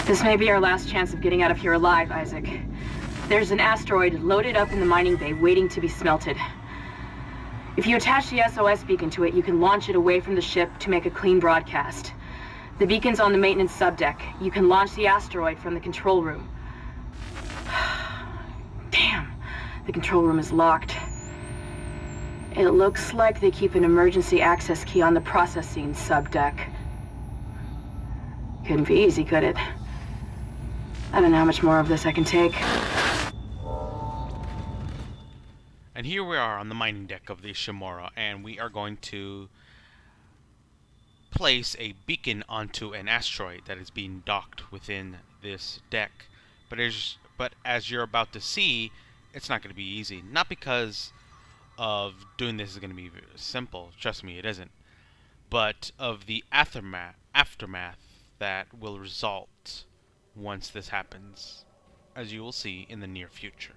This may be our last chance of getting out of here alive, Isaac. There's an asteroid loaded up in the mining bay waiting to be smelted. If you attach the SOS beacon to it, you can launch it away from the ship to make a clean broadcast. The beacon's on the maintenance subdeck. You can launch the asteroid from the control room. Damn, the control room is locked. It looks like they keep an emergency access key on the processing subdeck. Couldn't be easy, could it? I don't know how much more of this I can take. And here we are on the mining deck of the Ishimura, and we are going to place a beacon onto an asteroid that is being docked within this deck. But as you're about to see, it's not going to be easy. Not because of doing this is going to be simple, trust me, it isn't. But of the aftermath that will result once this happens, as you will see in the near future.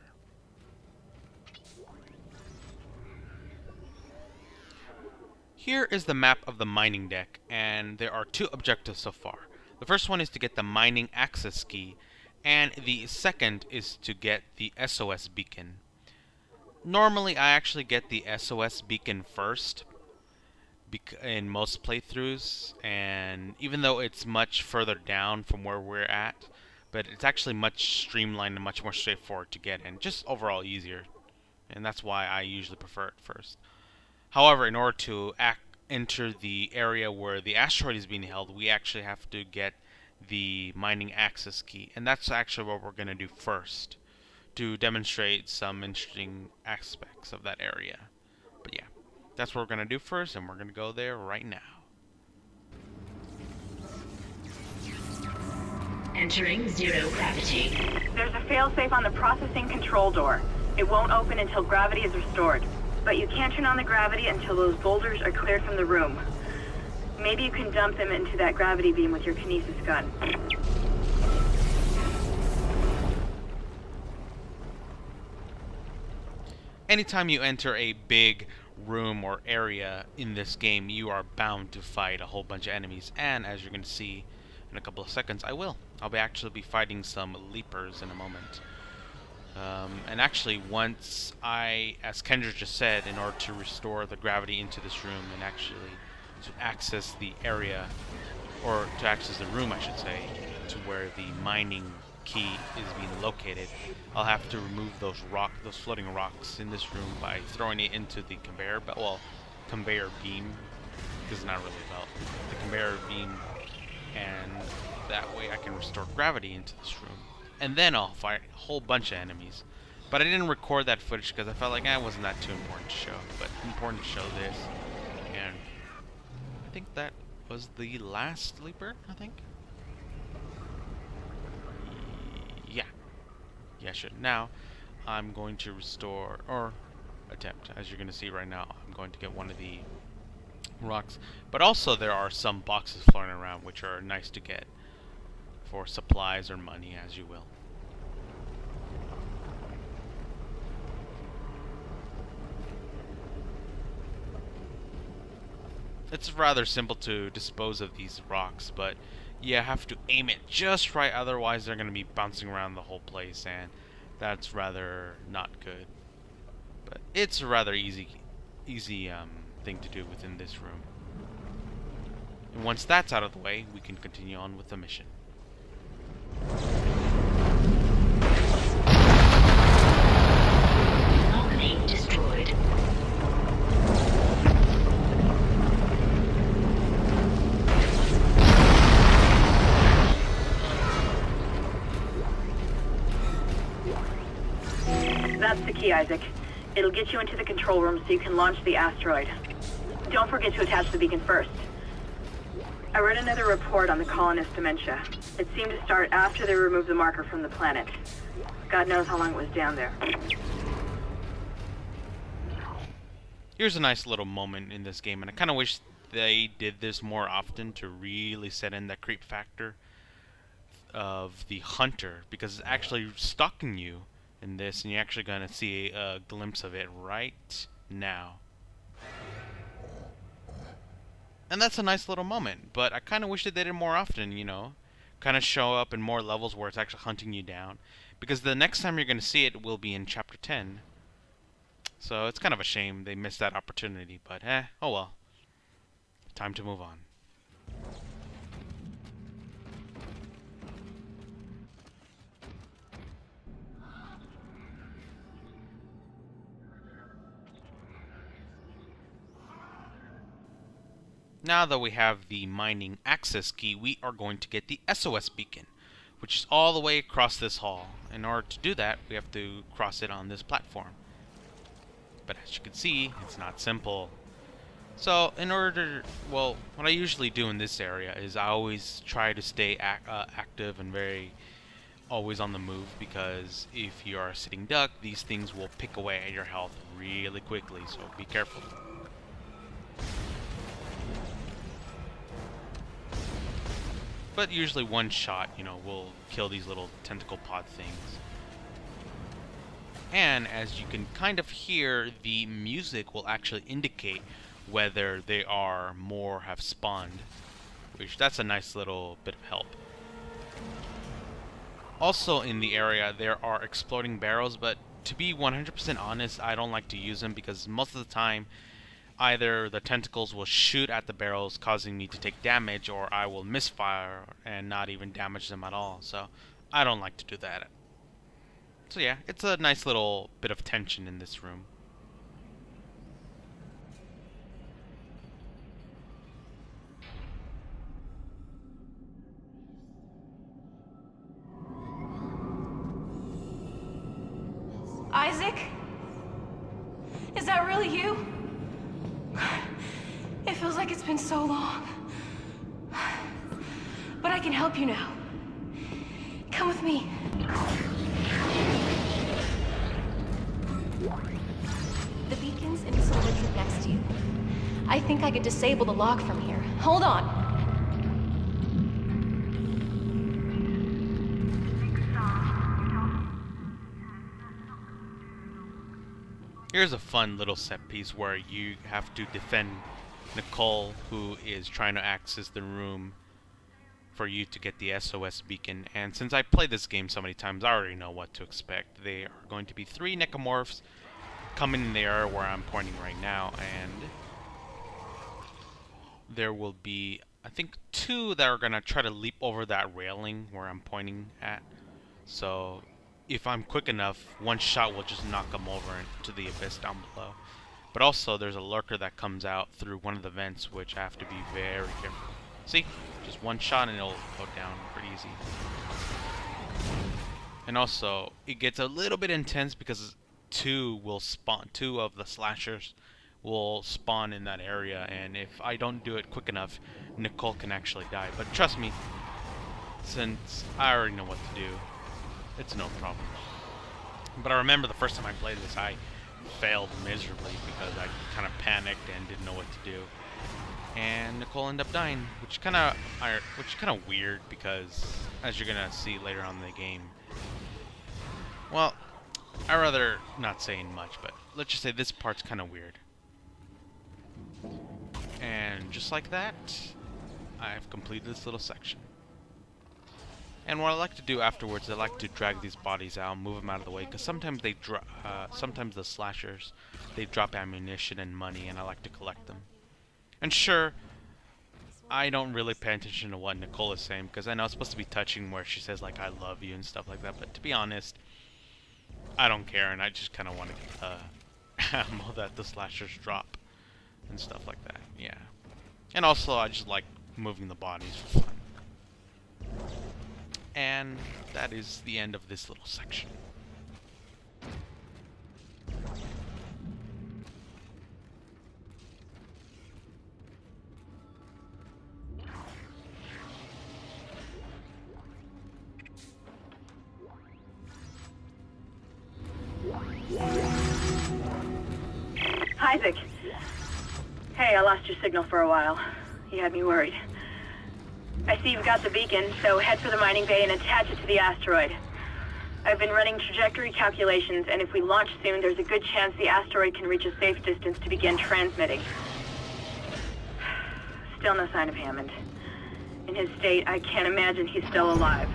Here is the map of the mining deck, and there are two objectives so far. The first one is to get the mining access key, and the second is to get the SOS beacon. Normally I actually get the SOS beacon first in most playthroughs, and even though it's much further down from where we're at, but it's actually much streamlined and much more straightforward to get, and just overall easier, and that's why I usually prefer it first. However, in order to enter the area where the asteroid is being held, we actually have to get the mining access key, and that's actually what we're going to do first to demonstrate some interesting aspects of that area. But yeah, that's what we're going to do first, and we're going to go there right now. Entering zero gravity. There's a failsafe on the processing control door. It won't open until gravity is restored. But you can't turn on the gravity until those boulders are cleared from the room. Maybe you can dump them into that gravity beam with your kinesis gun. Anytime you enter a big room or area in this game, you are bound to fight a whole bunch of enemies, and as you're going to see in a couple of seconds, I'll actually be fighting some leapers in a moment. And actually, once as Kendra just said, in order to restore the gravity into this room and actually to access the area, or to access the room, I should say, to where the mining key is being located, I'll have to remove those floating rocks in this room by throwing it into the conveyor belt. Well, conveyor beam, because it's not really a belt. The conveyor beam, and that way I can restore gravity into this room. And then I'll fight a whole bunch of enemies. But I didn't record that footage because I felt like it wasn't that too important to show. But important to show this. And I think that was the last leaper, I think? Yeah. Yeah, sure. Now, I'm going to restore, or attempt, as you're going to see right now. I'm going to get one of the rocks. But also there are some boxes floating around which are nice to get for supplies or money, as you will. It's rather simple to dispose of these rocks, but you have to aim it just right, otherwise they're going to be bouncing around the whole place, and that's rather not good. But it's a rather easy thing to do within this room. And once that's out of the way, we can continue on with the mission. Alchemy destroyed. That's the key, Isaac. It'll get you into the control room so you can launch the asteroid. Don't forget to attach the beacon first. I read another report on the colonist dementia. It seemed to start after they removed the marker from the planet. God knows how long it was down there. Here's a nice little moment in this game, and I kind of wish they did this more often to really set in that creep factor of the hunter, because it's actually stalking you in this, and you're actually going to see a glimpse of it right now. And that's a nice little moment, but I kind of wish they did it more often, you know, kind of show up in more levels where it's actually hunting you down. Because the next time you're going to see it will be in Chapter 10. So it's kind of a shame they missed that opportunity, but oh well. Time to move on. Now that we have the mining access key, we are going to get the SOS beacon, which is all the way across this hall. In order to do that, we have to cross it on this platform. But as you can see, it's not simple. So in order to, well, what I usually do in this area is I always try to stay active and very always on the move, because if you are a sitting duck, these things will pick away at your health really quickly, so be careful. But usually one shot, will kill these little tentacle pod things. And as you can kind of hear, the music will actually indicate whether they are more have spawned, which that's a nice little bit of help. Also in the area there are exploding barrels, but to be 100% honest, I don't like to use them because most of the time either the tentacles will shoot at the barrels causing me to take damage, or I will misfire and not even damage them at all, so I don't like to do that. So yeah, it's a nice little bit of tension in this room. Isaac? Is that really you? It feels like it's been so long. But I can help you now. Come with me. The beacon's in the solar tube next to you. I think I could disable the lock from here. Hold on. Here's a fun little set piece where you have to defend Nicole, who is trying to access the room for you to get the SOS beacon. And since I played this game so many times, I already know what to expect. They are going to be 3 necromorphs coming in the area where I'm pointing right now, and there will be, I think, 2 that are going to try to leap over that railing where I'm pointing at. So if I'm quick enough, one shot will just knock them over into the abyss down below. But also, there's a lurker that comes out through one of the vents, which I have to be very careful. See? Just one shot and it'll go down pretty easy. And also, it gets a little bit intense because 2 will spawn. 2 of the slashers will spawn in that area, and if I don't do it quick enough, Nicole can actually die. But trust me, since I already know what to do, it's no problem. But I remember the first time I played this, I failed miserably because I kind of panicked and didn't know what to do. And Nicole ended up dying, which kind of weird because, as you're gonna see later on in the game, well, I'd rather not saying much, but let's just say this part's kind of weird. And just like that, I've completed this little section. And what I like to do afterwards, I like to drag these bodies out, move them out of the way, because sometimes they sometimes the slashers, they drop ammunition and money, and I like to collect them. And sure, I don't really pay attention to what Nicole is saying, because I know it's supposed to be touching where she says, like, I love you and stuff like that, but to be honest, I don't care, and I just kind of want to get the ammo that the slashers drop and stuff like that, yeah. And also, I just like moving the bodies for fun. And that is the end of this little section. Isaac. Hey, I lost your signal for a while. You had me worried. I see you've got the beacon, so head for the mining bay and attach it to the asteroid. I've been running trajectory calculations, and if we launch soon, there's a good chance the asteroid can reach a safe distance to begin transmitting. Still no sign of Hammond. In his state, I can't imagine he's still alive.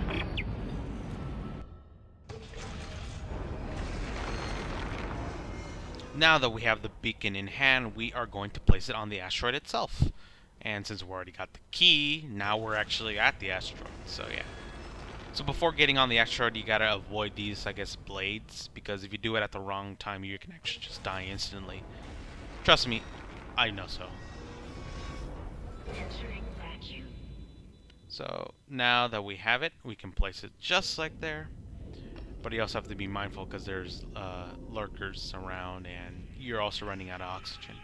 Now that we have the beacon in hand, we are going to place it on the asteroid itself. And since we already got the key, now we're actually at the asteroid, so yeah. So before getting on the asteroid, you gotta avoid these, I guess, blades, because if you do it at the wrong time, you can actually just die instantly. Trust me, I know so. Entering vacuum. So now that we have it, we can place it just like there. But you also have to be mindful because there's lurkers around and you're also running out of oxygen.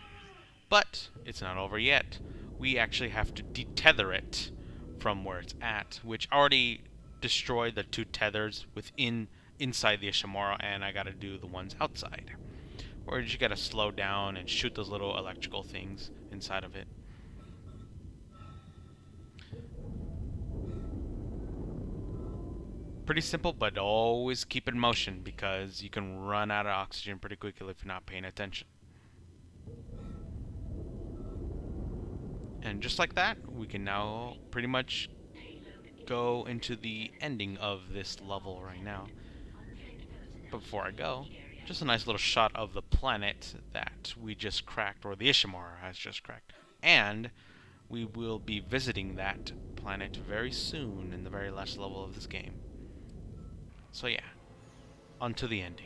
But it's not over yet. We actually have to detether it from where it's at, which already destroyed the 2 tethers inside the Ishimura, and I gotta do the ones outside. Or you just gotta slow down and shoot those little electrical things inside of it. Pretty simple, but always keep in motion because you can run out of oxygen pretty quickly if you're not paying attention. And just like that, we can now pretty much go into the ending of this level right now. But before I go, just a nice little shot of the planet that we just cracked, or the Ishimura has just cracked. And we will be visiting that planet very soon in the very last level of this game. So yeah, on to the ending.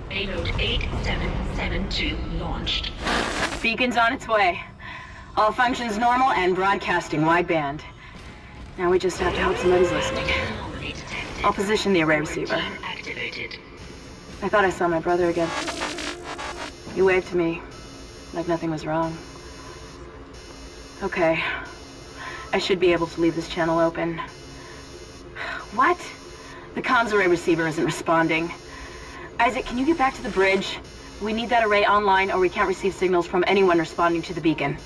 Payload 8772 launched. Beacon's on its way. All functions normal and broadcasting wideband. Now we just have to hope somebody's listening. Anomaly detected. I'll position the array receiver. Quarantine activated. I thought I saw my brother again. He waved to me, like nothing was wrong. Okay. I should be able to leave this channel open. What? The comms array receiver isn't responding. Isaac, can you get back to the bridge? We need that array online or we can't receive signals from anyone responding to the beacon.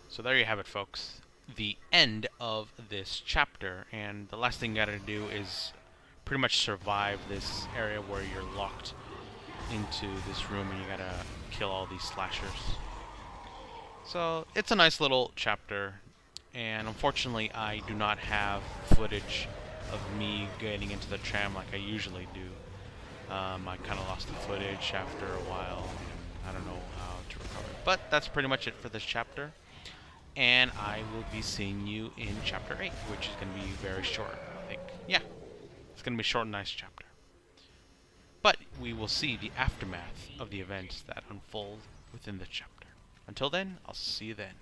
So there you have it, folks. The end of this chapter, and the last thing you gotta do is pretty much survive this area where you're locked into this room and you gotta kill all these slashers. So it's a nice little chapter, and unfortunately I do not have footage of me getting into the tram like I usually do. I kind of lost the footage after a while, and I don't know how to recover it. But that's pretty much it for this chapter, and I will be seeing you in chapter 8, which is going to be very short, I think. Yeah, it's going to be a short and nice chapter. But we will see the aftermath of the events that unfold within the chapter. Until then, I'll see you then.